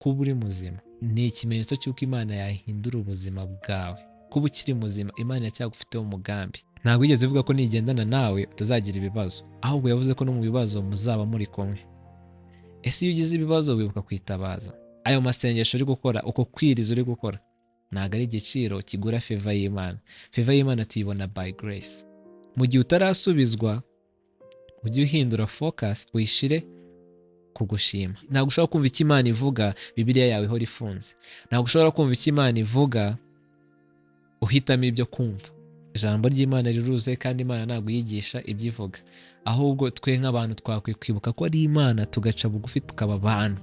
kuba uri muzima ni ikimenyetso cy'uko Imana yahindura ubuzima bwawe. Kuba ukiri muzima Imana yacyagufiteho umugambi. Ntabwo yigeze ivuga ko nigendana nawe utazagira ibibazo, ahubwo yavuze ko no mu bibazo muzaba muri kumwe. Ese iyo ugize ibibazo wibuka kwitabaza. Ayo masengesho uri gukora, uko kwiriza uri gukora, ntabwo ari igiciro kigura favor y'Imana. Favor y'Imana tuyibona by grace. Mu gihe utarasubizwa, ujye uhindura focus, wishire kugushima. Ntabwo ushobora kumva icyo Imana ivuga Bibiliya yawe ihora ifunze. Ntabwo ushobora kumva icyo Imana ivuga uhitamo ibyo kumva. Ijambo ry'Imana riruzuye kandi Imana ntabwo yigisha ibyo ivuga. Ahubwo twe nk'abantu twakwiye kwibuka ko ari Imana, tugaca bugufi tukaba abantu.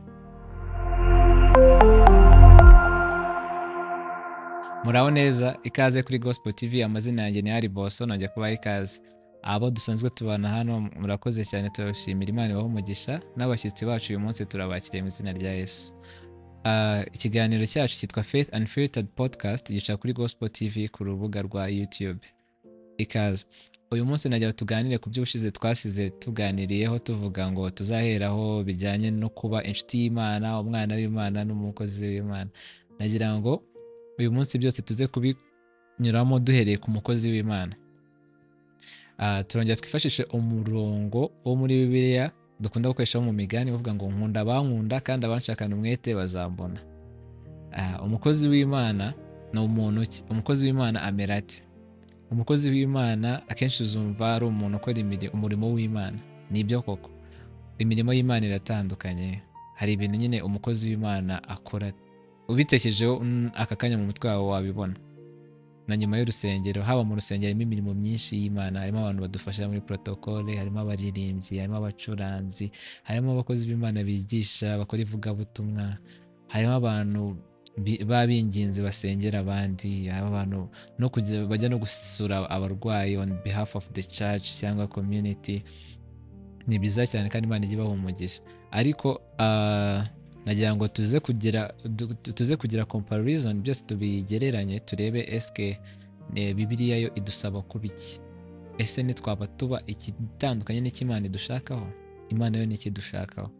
Muraho neza, ikaze kuri Gospel TV. Amazina yanjye ni Ari Boso, nongeye kubaha ikaze. Abo dusanzwe tubana hano murakoze cyane, turabashimira. Imana ibahe umugisha. N'abashyitsi bacu uyu munsi turabakiriye mu izina rya Yesu. Ikiganiro cyacu cyitwa Faith Unfiltered Podcast, gica kuri Gospel TV ku rubuga rwa YouTube. Ikaze. Uyu munsi nagira tuganire ku by'ubushize twasize tuganiriyeho, tuvuga ngo tuzaheraho bijyanye no kuba inshuti y'Imana, umwana w'Imana n'umukozi w'Imana. Nagira ngo uyu munsi byose tuze kubinyuramo duhereye ku mukozi w'Imana. Turongera twifashishe umurongo wo muri Bibiliya dukunda gukoresha mu migani uvuga ngo nkunda abankunda kandi abanshakana umwete bazambona. Umukozi w'Imana ni umuntu ki? Umukozi w'Imana amera ate? Umukozi w'Imana akenshi uzumva ari umuntu ukora umurimo w'Imana. Nibyo koko, imirimo y'Imana iratandukanye. Hari ibintu nyine umukozi w'Imana akora ubitekerejeho aka kanya mu mutwe wawe wabibona. Na nyuma y'urusengero, haba mu rusengero harimo imirimo myinshi y'Imana. Harimo abantu badufasha muri protokole, harimo abaririmbyi, harimo abacuranzi, harimo abakozi b'Imana bigisha, bakora ivugabutumwa, harimo abantu b'abinginzi basengera abandi, harimo abantu no bajya no gusura abarwayi on behalf of the church cyangwa community. Ni byiza cyane kandi Imana ijya ibaha umugisha. Ariko nagira ngo tuze kugira comparison, byose tubigereranye turebe eske Bibiliya yo idusaba kuba iki. Ese nitwaba tuba ikitandukanye n'Imana idushakaho? Imana yo ni iki dushakaho?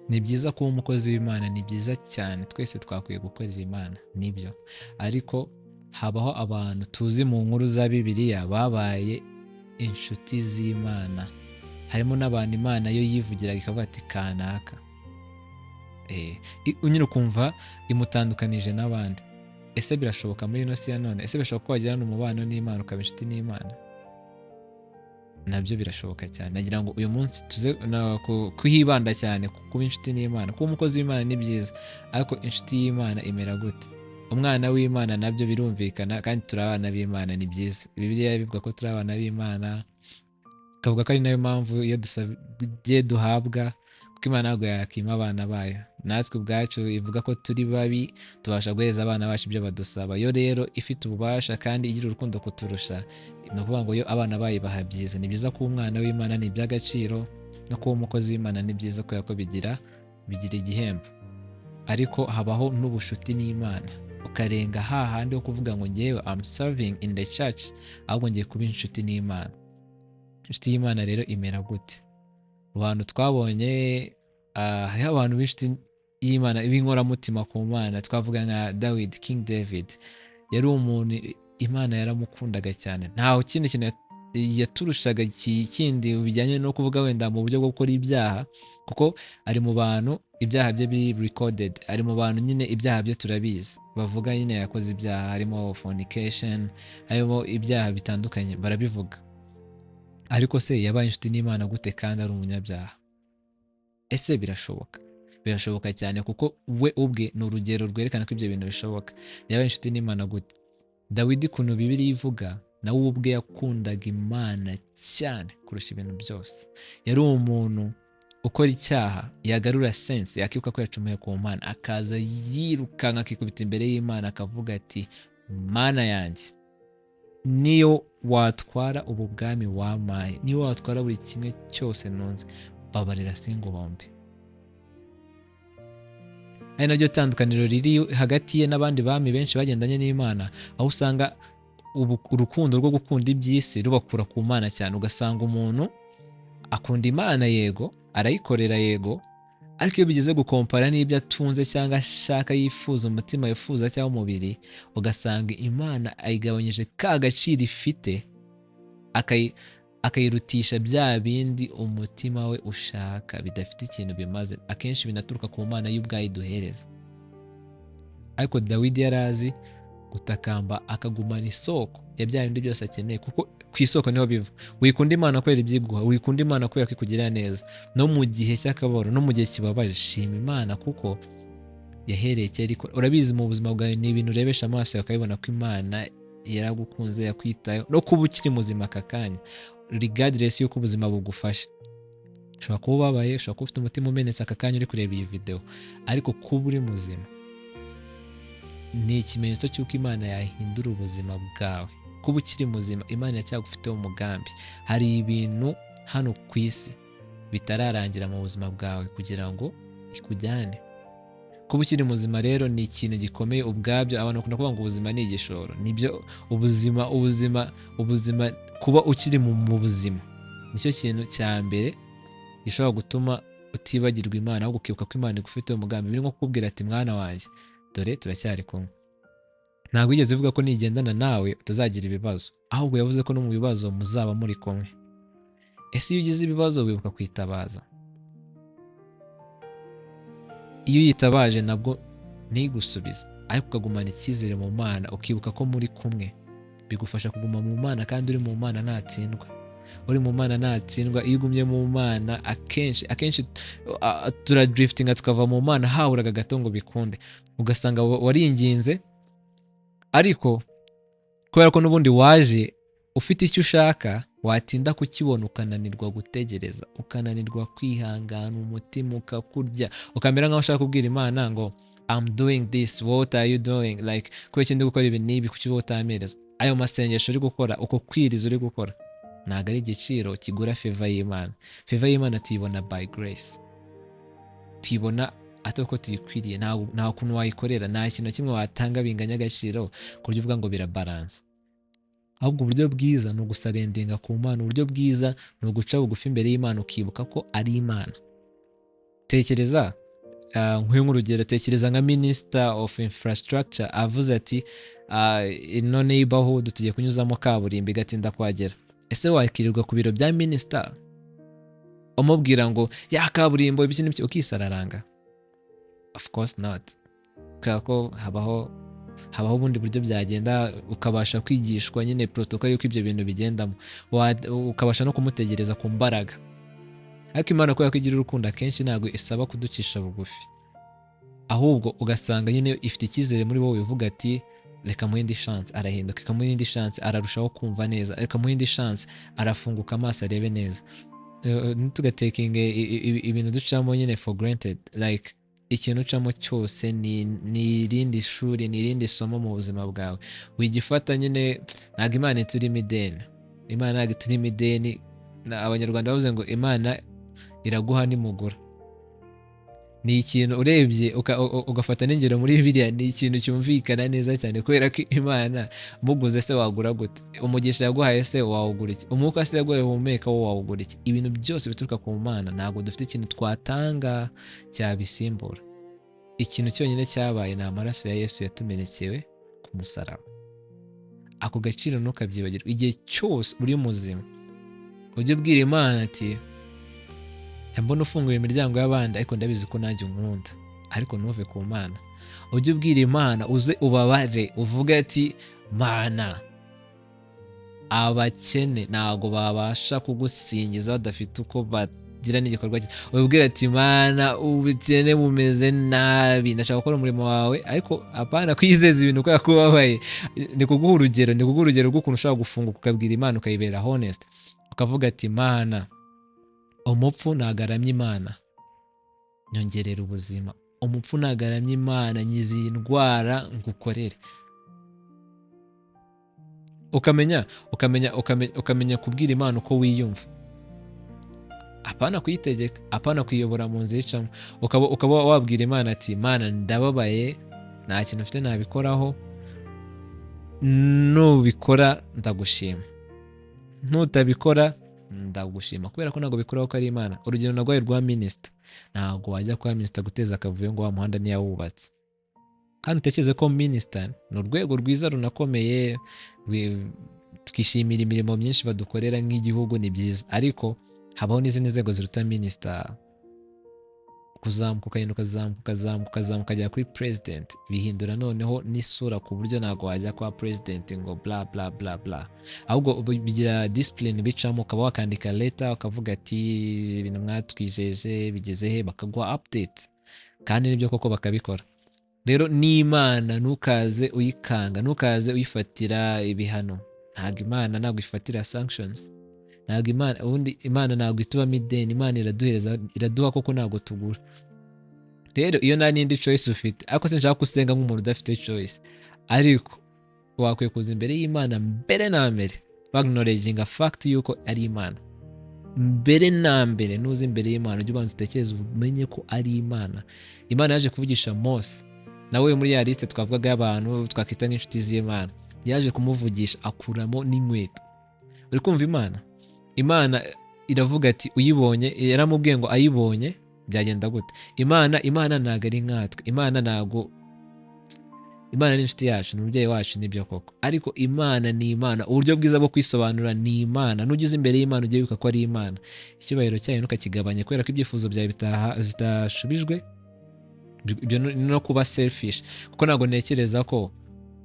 Ni byiza kuba umukozi w'Imana, ni byiza cyane, twese twakwiye gukorera Imana, nibyo. Ariko habaho abantu tuzi mu nkuru za Bibiliya babaye inshuti z'Imana. Harimo n'abantu Imana yo yivugiraga ikavuga ati kanaka. Unyine ukumva imutandukanije n'abandi. Ese birashoboka muri ino si ya none? Ese birashoboka ko wagirana umubano n'Imana ukaba inshuti n'Imana? Nabyo birashoboka cyane. Nagira ngo uyu munsi tuze kuhibanda cyane kuba inshuti n'Imana. Kuba umukozi w'Imana ni byiza, ariko inshuti y'Imana imera gute? Umwana w'Imana nabyo birumvikana, kandi turi abana b'Imana, ni byiza. Bibiliya bivuga ko turi abana b'Imana, ikavuga ko ari nayo mpamvu iyo dusabye duhabwa, kuko Imana ntabwo yakima abana bayo. Natwe ubwacu ivuga ko turi babi, tubasha guheza abana bacu ibyo badusaba. Yo rero ifite ububasha kandi igira urukundo kuturusha, ni ukuvuga ngo yo abana bayo baha byiza. Ni byiza kuba umwana w'Imana, ni iby'agaciro. No kuba umukozi w'Imana ni byiza kubera ko bigira igihembo. Ariko habaho n'ubushuti n'Imana, ukarenga hahandi ho kuvuga ngo ngewe I'm serving in the church, ahubwo ngiye kuba inshuti n'Imana. Inshuti y'Imana rero imera gute? Abantu twabonye, hariho abantu b'inshuti y'Imana b'inkoramutima ku Mana. Twavuga nka David, King David. Yari umuntu Imana yaramukundaga cyane. Ntaho kindi kintu yaturushaga kindi bijyanye no kuvuga wenda mu buryo bwo gukora ibyaha, kuko ari mu bantu ibyaha bye biri recorded. Ari mu bantu nyine ibyaha bye turabizi, bavuga nyine yakoze ibyaha, harimo fornication, harimo ibyaha bitandukanye barabivuga. Ariko se yabaye inshuti n'Imana gute kandi ari umunyabyaha? Ese birashoboka? Birashoboka cyane, kuko we ubwe ni urugero rwerekana ko ibyo bintu bishoboka. Yabaye inshuti n'Imana gute? Dawidi kuntu Bibiliya ivuga, nawe ubwe yakundaga Imana cyane kurusha ibintu byose. Yari umuntu ukora icyaha yagarura sense, yakibuka ko yacumuye ku Mana, akaza yirukanka akikubita imbere y'Imana akavuga ati Mana yanjye, niyo watwara ubu bwami wampaye, niyo watwara buri kimwe cyose nunze, babarira singuhombe. Ari naryo tandukaniro riri hagati ye n'abandi bami benshi bagendanye n'Imana, aho usanga urukundo rwo gukunda iby'isi rubakura ku Mana cyane. Ugasanga umuntu akunda Imana, yego arayikorera, yego, ariko iyo bigeze gukompara n'ibyo atunze cyangwa ashaka yifuza, umutima wifuza cyangwa umubiri, ugasanga Imana ayigabanyije ka gaciro ifite, akayirutisha bya bindi umutima we ushaka bidafite ikintu bimaze, akenshi binaturuka ku Mana y'ubwayo iduhereza. Ariko Dawidi yari azi gutakamba akagumana isoko ya bya bindi byose akeneye, kuko ku isoko niho biva. Wikunda Imana kubera ibyo iguha, wikunda Imana kubera ko ikugirira neza. No mu gihe cy'akababaro, no mu gihe kibabaje, shima Imana kuko yahereye kera ikora. Urabizi mu buzima bwawe ni ibintu urebesha amaso ukabibona ko Imana yaragukunze, yakwitayeho, no kuba ukiri muzima aka kanya, regardless y'uko ubuzima bugufasha. Ushobora kuba ubabaye, ushobora kuba ufite umutima umenetse aka kanya uri kureba iyi video, ariko kuba uri muzima ni ikimenyetso cy'uko Imana yahindura ubuzima bwawe. Kuba ukiri muzima, Imana yacyagufiteho umugambi. Hari ibintu hano ku isi bitararangira mu buzima bwawe kugira ngo ikujyane. Kuba ukiri muzima rero ni ikintu gikomeye ubwabyo. Abantu bakunda kuvuga ngo ubuzima ni igishoro. Nibyo, ubuzima kuba ukiri mu buzima nicyo kintu cya mbere gishobora gutuma utibagirwa Imana, ahubwo ukibuka ko Imana igufiteho umugambi. Biri nko kukubwira ati mwana wanjye, dore turacyari kumwe. Ntabwo yigeze ivuga ko nigendana nawe utazagira ibibazo, ahubwo yavuze ko no mu bibazo muzaba muri kumwe. Ese iyo ugize ibibazo wibuka kwitabaza? Iyo uyitabaje nabwo ntigusubize, ariko ukagumana icyizere mu Mana, ukibuka ko muri kumwe, bigufasha kuguma mu Mana. Kandi uri mu Mana ntatsindwa. Uri mu Mana ntatsindwa. Iyo ugumye mu Mana, akenshi turadriftinga tukava mu Mana haburaga gato ngo bikunde. Ugasanga waringinze, ariko kubera ko n'ubundi waje ufite icyo ushaka, watinda kukibona ukananirwa gutegereza, ukananirwa kwihangana, umutima ukakurya, ukamera nk'aho ushaka kubwira Imana ngo I'm doing this, what are you doing? Like, kubera iki ndi gukora ibi n'ibi, kuki wowe utamereza? Ayo masengesho uri gukora, uko kwiriza uri gukora, ntabwo ari igiciro kigura favor y'Imana. Favor y'Imana tuyibona by grace, tuyibona atari uko tuyikwiriye. nta kuntu wayikorera, nta kintu kimwe watanga binganya agaciro ku buryo uvuga ngo birabalance. Ahubwo uburyo bwiza ni ugusarendinga ku Mana. Uburyo bwiza ni uguca bugufi imbere y'Imana, ukibuka ko ari Imana. Tekereza nk'urugero, tekereza nka Minister of Infrastructure avuze ati ino neighborhood tugiye kunyuzamo kaburimbo igatinda kuhagera. Ese wakirirwa ku biro bya Minister umubwira ngo ya kaburimbo ibiki n'ibiki ukisararanga? Of course not. Kako habaho ubundi buryo byagenda, ukabasha kwigishwa nyine protocol yuko ibyo bintu bigendamo, ukabasha no kumutegereza ku mbaraga. Ariko Imana kubera ko igira urukundo, akenshi ntabwo isaba kuducisha bugufi, ahubwo ugasanga nyine ifite icyizere muri wowe, uvuga ati reka muhe indi chance, arahinduka. Reka muhe indi chance, ararushaho kumva neza. Reka muhe indi chance, arafunguka amaso arebe neza. Ntitugatekinge ibintu ducamo nyine for granted. Like, ikintu ucamo cyose ni irindi shuri, ni irindi somo mu buzima bwawe. Wigifata nyine, ntabwo Imana iturimo ideni. Imana ntabwo iturimo ideni. Abanyarwanda bavuze ngo Imana iraguha nimugura. Ni ikintu urebye ugafata n'ingero muri Bibiliya, ni ikintu cyumvikana neza cyane, kubera ko Imana muguze se wagura gute? Umugisha yaguhaye se wawugura iki? Umwuka se yaguhaye uhumeka wo wawugura iki? Ibintu byose bituruka ku Mana. Ntabwo dufite ikintu twatanga cyabisimbura. Ikintu cyonyine cyabaye ni amaraso ya Yesu yatumenekewe ku musaraba. Ako gaciro ntukabyibagirwe. Igihe cyose uri muzima, ujye ubwira Imana ati mbona ufunguye imiryango y'abandi, ariko ndabizi ko nanjye unkunda, ariko ntuve ku Mana. Ujye ubwira Imana, uze ubabare, uvuge ati Mana, abakene ntabwo babasha kugusingiza badafite uko bagira n'igikorwa cyiza. Ubwira ati Mana, ubukene bumeze nabi, ndashaka gukora umurimo wawe, ariko apana kwizeza ibintu kubera ko ubabaye. Ni kuguha urugero rw'ukuntu ushobora gufunguka ukabwira Imana, ukayibera honest, ukavuga ati Mana, umupfu nagaramye Imana, nyongerera ubuzima. Umupfu nagaramye Imana, nyizi indwara ngukorere. Ukamenya kubwira Imana uko wiyumva, apana kuyitegeka, apana kuyobora mu nzira icamo. Ukaba wabwira Imana ati Mana, ndababaye, nta kintu mfite nabikoraho, nubikora ndagushima, nutabikora ndagushima kubera ko ntabwo bikuraho ko ari Imana. Urugero narwaye rwa minisita, ntabwo wajya kwa minisita guteza akavuyo ngo wa muhanda ntiyawubatse. Kandi utekereze ko minisita ni urwego rwiza runakomeye, tukishimira imirimo myinshi badukorera nk'igihugu, ni byiza, ariko habaho n'izindi nzego ziruta minisita. Kuzamuka ukagenda ukazamuka ukagera kuri president, bihindura noneho n'isura ku buryo ntabwo wajya kwa president ngo bla bla bla bla, ahubwo bigira discipline bicamo, ukaba wakandika leta ukavuga ati ibintu mwatwijeje bigeze he, bakaguha update, kandi nibyo koko bakabikora. Rero n'Imana ntukaze uyikanga, ntukaze uyifatira ibihano. Ntabwo Imana ntabwo ifatira sanctions, ntabwo Imana ubundi Imana ntabwo itubamo ideni, Imana iraduhereza, iraduha koko ntabwo tugura. Rero iyo nta n'indi choice ufite, ariko sinshaka gusenga nk'umuntu udafite choice, ariko wakwiye kuza imbere y'Imana mbere na mbere acknowledging a fact yuko ari Imana. Mbere na mbere nuza imbere y'Imana ujye ubanza utekereze umenye ko ari Imana. Imana yaje kuvugisha Mose, nawe muri ya liste twavugaga y'abantu twakita nk'inshuti z'Imana, yaje kumuvugisha akuramo n'inkweto. Uri kumva Imana? Imana iravuga ati uyibonye, yaramubwiye ngo ayibonye byagenda gute. Imana ntabwo ari nkatwe, Imana ni inshuti yacu, ni umubyeyi wacu, nibyo koko, ariko Imana ni Imana. Uburyo bwiza bwo kwisobanura ni Imana. Nugeze imbere y'Imana ujye wibuka ko ari Imana. Icyubahiro cyayo ntukakigabanye kubera ko ibyifuzo byawe bitashubijwe. Ibyo no kuba selfish, kuko ntabwo ntekereza ko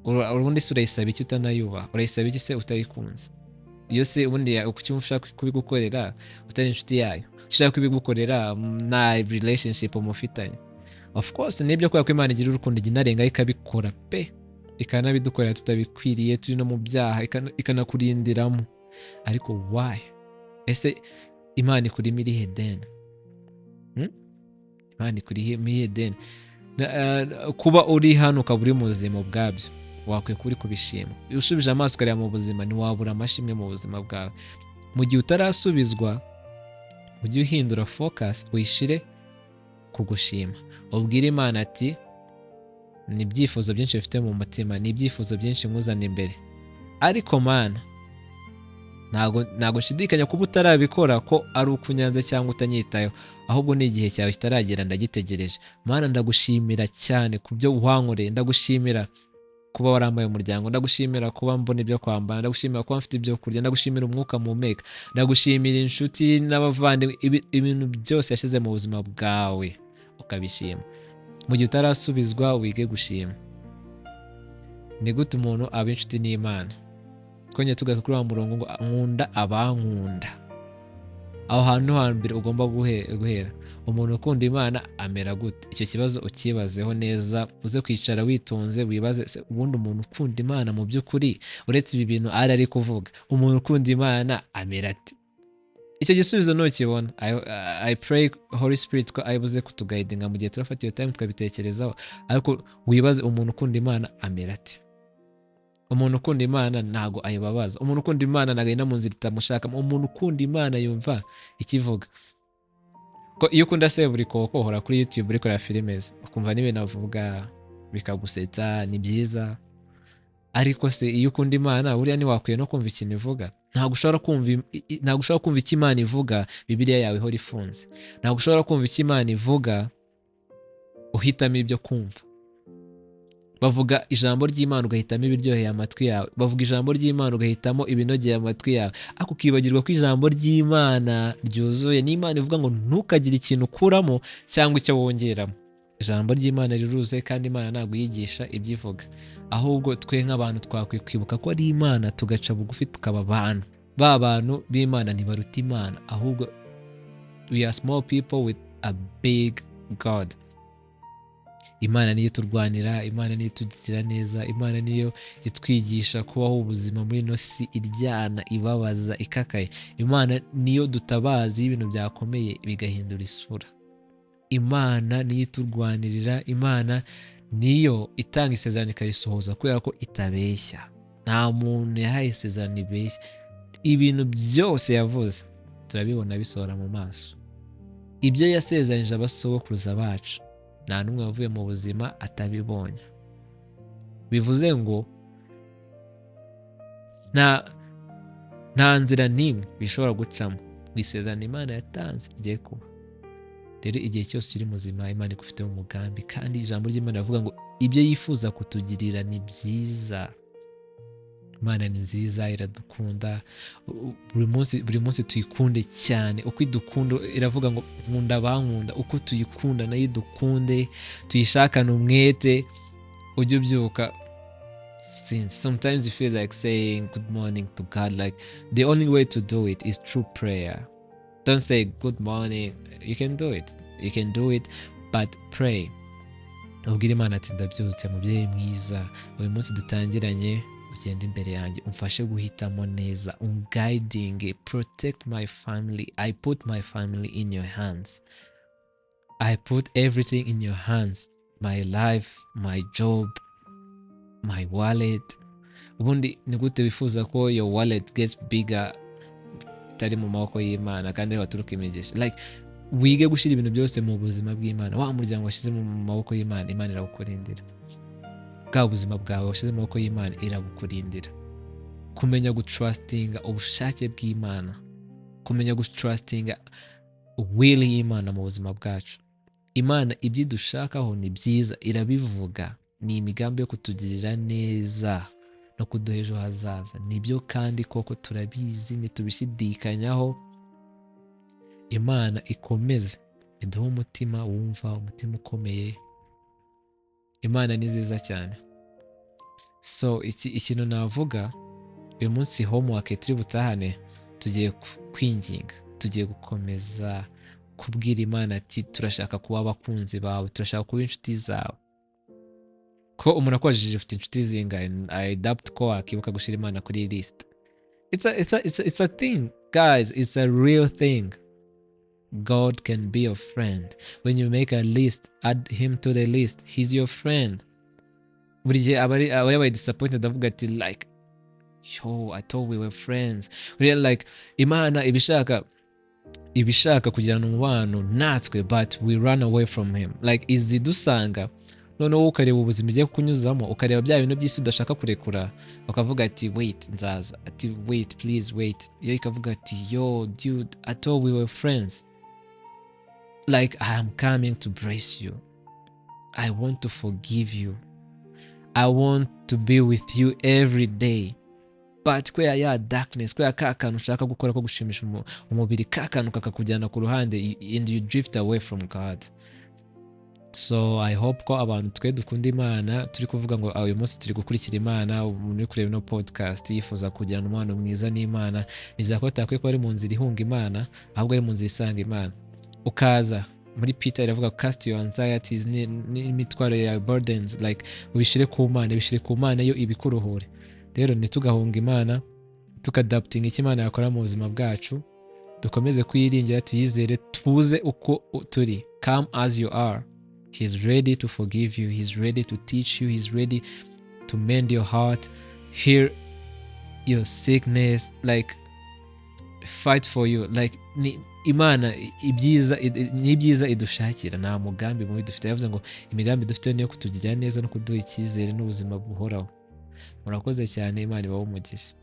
ubundi se urayisaba iki utanayubaha, urayisaba iki se utayikunze. Iyo se ubundi kuki ushaka kubigukorera utari inshuti yayo, ushaka kubigukorera na relationship mufitanye. Of course nibyo kubera ko Imana igira urukundo, ijya inarenga ikabikora pe, ikanabidukorera tutabikwiriye, turi no mu byaha, ikanakurindiramo. Ariko why? Ese Imana ikurimo irihe deni? Imana ikurimo irihe deni? Kuba uri hano ukaba uri mu buzima ubwabyo wakwiye kuba uri kubishima. Iyo usubije amaso ukareba mu buzima ntiwabura amashimwe mu buzima bwawe. Mu gihe utarasubizwa ujye uhindura focus, uyishire ku gushima. Ubwire Imana ati ni ibyifuzo byinshi bifite mu mutima, ni ibyifuzo byinshi nkuzana imbere, ariko Mana ntago nshidikanya kuba utarabikora ko ari ukunyanze cyangwa utanyitayeho, ahubwo ni igihe cyawe kitaragera, ndagitegereje. Mana ndagushimira cyane ku byo wankoreye, ndagushimira kuba warambaye umuryango, ndagushimira kuba mbona ibyo kwambara, ndagushimira kuba mfite ibyo kurya, ndagushimira umwuka mpumeka, ndagushimira inshuti n'abavandimwe, ibintu byose yashyize mu buzima bwawe ukabishima. Mu gihe utarasubizwa wige gushima. Ni gute umuntu aba inshuti n'Imana? Twongeye tugaruka kuri wa murongo ngo nkunda abankunda. Aho hantu hambere ugomba guhera. Umuntu ukunda Imana amera gute? Icyo kibazo ukibazeho neza, uze kwicara witonze wibaze se ubundi umuntu ukunda Imana mu by'ukuri uretse ibi bintu ari kuvuga, umuntu ukunda Imana amera ati? Icyo gisubizo nukibona, I pray Holy Spirit ko ayibuze kutuguidinga mu gihe turafata iyo time tukabitekerezaho, ariko wibaze umuntu ukunda Imana amera ati? Umuntu ukunda Imana ntago ayibabaza, umuntu ukunda Imana ntago ayina mu nzira itamushakamo, umuntu ukunda Imana yumva ikivuga. Ko iyo ukunda se buri koko uhora kuri YouTube uri kureba filime ukumva n'ibintu avuga bikagusetsa, ni byiza, ariko se iyo ukunda Imana buriya ntiwakwiye no kumva ikintu ivuga. Ntabwo ushobora kumva icyo Imana ivuga Bibiliya yawe ihora ifunze. Ntabwo ushobora kumva icyo Imana ivuga uhitamo ibyo kumva. Bavuga ijambo ry'Imana ugahitamo ibiryoheye amatwi yawe, bavuga ijambo ry'Imana ugahitamo ibinogeye amatwi yawe, ariko ukibagirwa ko ijambo ry'Imana ryuzuye. n'Imana ivuga ngo ntukagire ikintu ukuramo cyangwa icyo wongeramo. Ijambo ry'Imana riruzuye kandi Imana ntabwo yigisha ibyivuga, ahubwo twe nk'abantu twakwiye kwibuka ko ari Imana tugaca bugufi tukaba abantu. Ba bantu b'Imana ntibaruta Imana, ahubwo we are small people with a big God. Imana niyo turwanira, Imana niyo itugirira neza, Imana niyo itwigisha kubaho ubuzima muri ino si iryana, ibabaza, ikakaye. Imana niyo dutabaza ibintu byakomeye bigahindura isura. Imana niyo iturwanirira, Imana niyo itanga isezerano ikarisohoza kubera ko itabeshya. Nta muntu yahaye isezerano ibeshya. Ibintu byose yavuze turabibona bisohora mu maso. Ibyo yasezeranyije abasogokuruza bacu nta n'umwe wavuye mu buzima atabibonye. Bivuze ngo nta nzira n'imwe bishobora gucamo mu isezerano Imana yatanze rigiye kuba. Rero igihe cyose ukiri muzima Imana igufiteho umugambi, kandi ijambo ry'Imana rivuga ngo ibyo yifuza kutugirira ni byiza. Imana ni nziza, iradukunda, buri munsi tuyikunde cyane. Uko idukunda iravuga ngo nkunda abankunda, uko tuyikunda nayo idukunde, tuyishakane umwete. Ujye ubyuka, sometimes you feel like saying good morning to God, like the only way to do it is through prayer. Don't say good morning. You can do it, but pray. Ubwire Imana ati ndabyutse mubyeyi mwiza, uyu munsi dutangiranye, ugenda imbere yanjye umfashe guhitamo neza, guiding, protect my family. I put my family in your hands. I put everything in your hands. My life, my job, my wallet. Ubundi ni gute wifuza ko your wallet gets bigger itari mu maboko y'Imana kandi waturuka imigisha? Like wige gushyira ibintu byose mu buzima bw'Imana. Wa muryango washyize mu maboko y'Imana, Imana iragukurindira. Bwa buzima bwawe washyize mu maboko y'Imana, iragukurindira. Kumenya gutrustinga ubushake bw'Imana, kumenya gutrustinga will y'Imana mu buzima bwacu. Imana ibyo dushakaho ni byiza, irabivuga, ni imigambi yo kutugirira neza no kuduha ejo hazaza. Nibyo kandi koko turabizi, ntitubishidikanyaho. Imana ikomeze iduhe umutima wumva, umutima ukomeye. Imana ni nziza cyane. So ikintu navuga uyu munsi homework turi butahane, tugiye kwinginga, tugiye gukomeza kubwira Imana ati turashaka kuba abakunzi bawe, turashaka kuba inshuti zawe. Ko umuntu akwajije ufite inshuti zingahe, I doubt ko wakibuka gushyira Imana kuri list. It's a thing, guys. It's a real thing. God can be your friend. When you make a list, add him to the list. He's your friend. Buri gihe aba yabaye disappointed avuga ati like, yo, I thought we were friends. Really, like Imana ibishaka kugirana umubano natwe, but we run away from him. Like izidusanga noneho ukareba ubuzima igiye kunyuzamo, ukareba bya bintu by'isi udashaka kurekura, bakavuga ati wait nzaza, ati wait please wait. Yo ikavuga ati yo dude, I thought we were friends. Like I am coming to brace you. I want to forgive you. I want to be with you every day. But kwa ya darkness, kwa ka kantu ushaka gukora ko gushimisha umubiri, ka kantu kakakujyana ku ruhande, and you drift away from God. So I hope ko abantu twe dukunda Imana, turi kuvuga ngo uyu munsi turi gukurikira Imana, umuntu uri kureba no podcast yifuza kugirana umubano mwiza n'Imana, nizera ko takwe ko ari mu nzira ihunga Imana, ahubwo ari mu nzira isanga Imana. Ukaza muri Peter iravuga cast your anxieties, n'imitwaro ya burdens, like ubishire ku Mana yo ibikuruhure. Rero ntitugahunga Imana, tukadapting icyo Imana yakora mu buzima bwacu, dukomeze kuyiringira, tuyizere, tuze uko turi. Come as you are. He's ready to forgive you. He's ready to teach you. He's ready to mend your heart, heal your sickness, like fight for you. Like Imana ibyiza idushakira, nta mugambi mubi dufite. Yavuze ngo imigambi dufite niyo kutugirira neza no kuduha icyizere n'ubuzima buhoraho. Murakoze cyane, Imana ibahe umugisha.